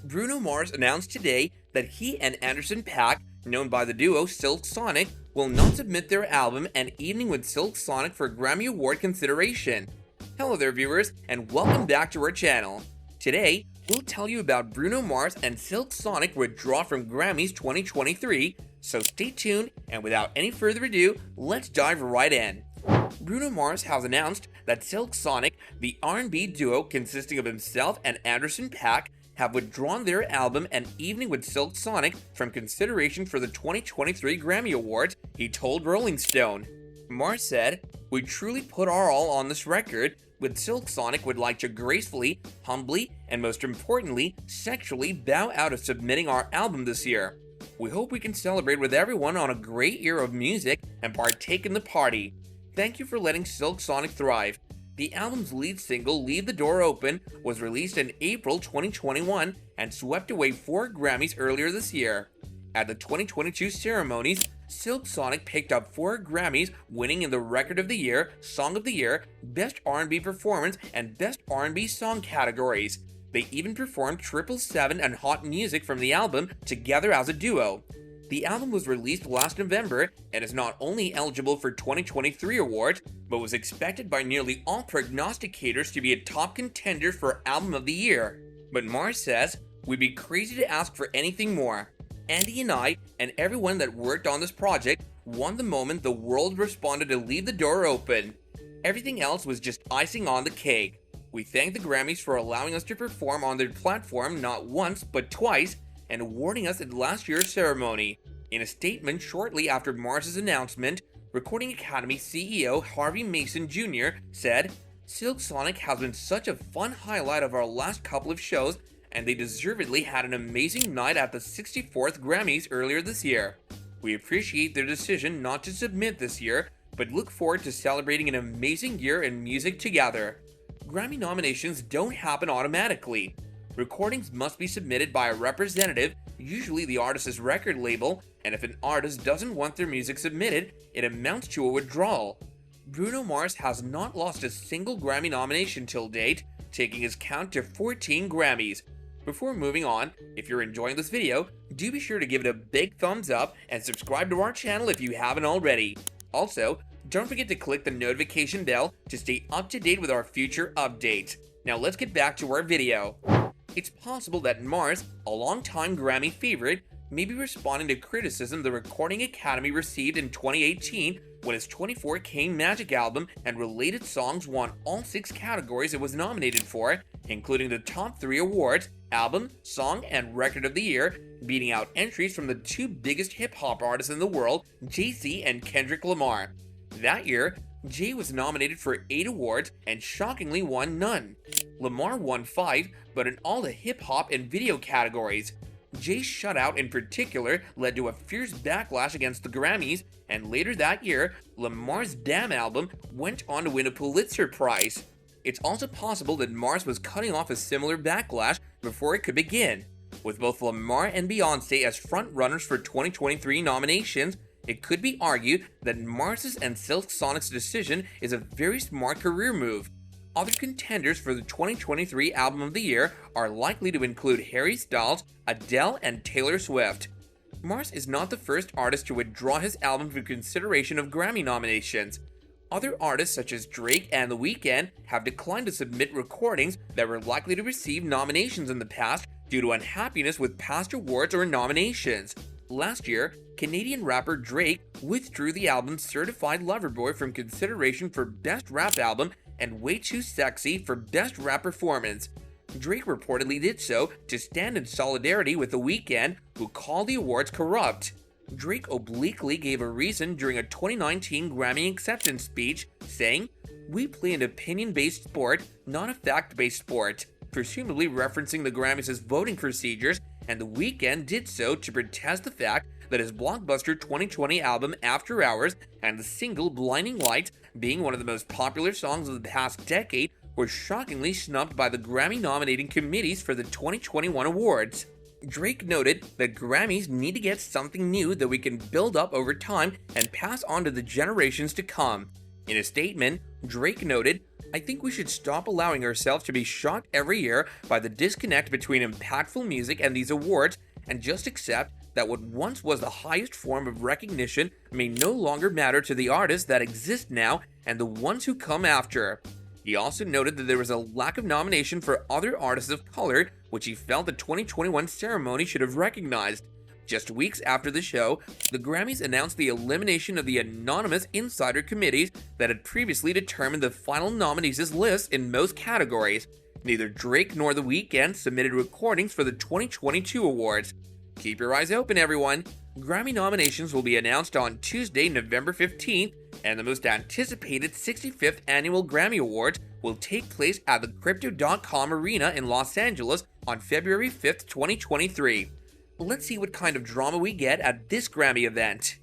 Bruno Mars announced today that he and Anderson .Paak, known by the duo Silk Sonic, will not submit their album An Evening with Silk Sonic for Grammy Award consideration. Hello there viewers, and welcome back to our channel. Today, we'll tell you about Bruno Mars and Silk Sonic withdraw from Grammys 2023, so stay tuned, and without any further ado, let's dive right in. Bruno Mars has announced that Silk Sonic, the R&B duo consisting of himself and Anderson .Paak, have withdrawn their album An Evening with Silk Sonic from consideration for the 2023 Grammy Awards, he told Rolling Stone. Mars said, "We truly put our all on this record. With Silk Sonic would like to gracefully, humbly, and most importantly, sexually bow out of submitting our album this year. We hope we can celebrate with everyone on a great year of music and partake in the party. Thank you for letting Silk Sonic thrive." The album's lead single, Leave the Door Open, was released in April 2021 and swept away 4 Grammys earlier this year. At the 2022 ceremonies, Silk Sonic picked up 4 Grammys, winning in the Record of the Year, Song of the Year, Best R&B Performance, and Best R&B Song categories. They even performed 777 and Hot Music from the album together as a duo. The album was released last November and is not only eligible for 2023 awards, but was expected by nearly all prognosticators to be a top contender for Album of the Year. But Mars says, "We'd be crazy to ask for anything more. Andy and I, and everyone that worked on this project, won the moment the world responded to Leave the Door Open. Everything else was just icing on the cake. We thank the Grammys for allowing us to perform on their platform not once, but twice, and awarding us at last year's ceremony." In a statement shortly after Mars' announcement, Recording Academy CEO Harvey Mason Jr. said, "Silk Sonic has been such a fun highlight of our last couple of shows, and they deservedly had an amazing night at the 64th Grammys earlier this year. We appreciate their decision not to submit this year, but look forward to celebrating an amazing year in music together. Grammy nominations don't happen automatically. Recordings must be submitted by a representative, usually the artist's record label, and if an artist doesn't want their music submitted, it amounts to a withdrawal. Bruno Mars has not lost a single Grammy nomination till date, taking his count to 14 Grammys. Before moving on, if you're enjoying this video, do be sure to give it a big thumbs up and subscribe to our channel if you haven't already. Also, don't forget to click the notification bell to stay up to date with our future updates. Now let's get back to our video. It's possible that Mars, a longtime Grammy favorite, may be responding to criticism the Recording Academy received in 2018 when his 24K Magic album and related songs won all 6 categories it was nominated for, including the top 3 awards, Album, Song, and Record of the Year, beating out entries from the 2 biggest hip-hop artists in the world, Jay-Z and Kendrick Lamar. That year, Jay was nominated for 8 awards and shockingly won none. Lamar won 5, but in all the hip-hop and video categories. Jay's shutout in particular led to a fierce backlash against the Grammys, and later that year, Lamar's Damn album went on to win a Pulitzer Prize. It's also possible that Mars was cutting off a similar backlash before it could begin. With both Lamar and Beyoncé as front-runners for 2023 nominations, it could be argued that Mars' and Silk Sonic's decision is a very smart career move. Other contenders for the 2023 Album of the Year are likely to include Harry Styles, Adele, and Taylor Swift. Mars is not the first artist to withdraw his album for consideration of Grammy nominations. Other artists such as Drake and The Weeknd have declined to submit recordings that were likely to receive nominations in the past due to unhappiness with past awards or nominations. Last year, Canadian rapper Drake withdrew the album Certified Lover Boy from consideration for Best Rap Album and Way Too Sexy for Best Rap Performance. Drake reportedly did so to stand in solidarity with The Weeknd, who called the awards corrupt. Drake obliquely gave a reason during a 2019 Grammy acceptance speech, saying, "We play an opinion-based sport, not a fact-based sport," presumably referencing the Grammys' voting procedures, and The Weeknd did so to protest the fact that his blockbuster 2020 album After Hours and the single Blinding Lights, being one of the most popular songs of the past decade, were shockingly snubbed by the Grammy nominating committees for the 2021 awards. Drake noted that Grammys need to get something new that we can build up over time and pass on to the generations to come. In a statement, Drake noted, I think we should stop allowing ourselves to be shocked every year by the disconnect between impactful music and these awards, and just accept that what once was the highest form of recognition may no longer matter to the artists that exist now and the ones who come after. He also noted that there was a lack of nomination for other artists of color, which he felt the 2021 ceremony should have recognized. Just weeks after the show, the Grammys announced the elimination of the anonymous insider committees that had previously determined the final nominees' list in most categories. Neither Drake nor The Weeknd submitted recordings for the 2022 awards. Keep your eyes open, everyone. Grammy nominations will be announced on Tuesday, November 15th, and the most anticipated 65th Annual Grammy Awards will take place at the Crypto.com Arena in Los Angeles on February 5th, 2023. Let's see what kind of drama we get at this Grammy event.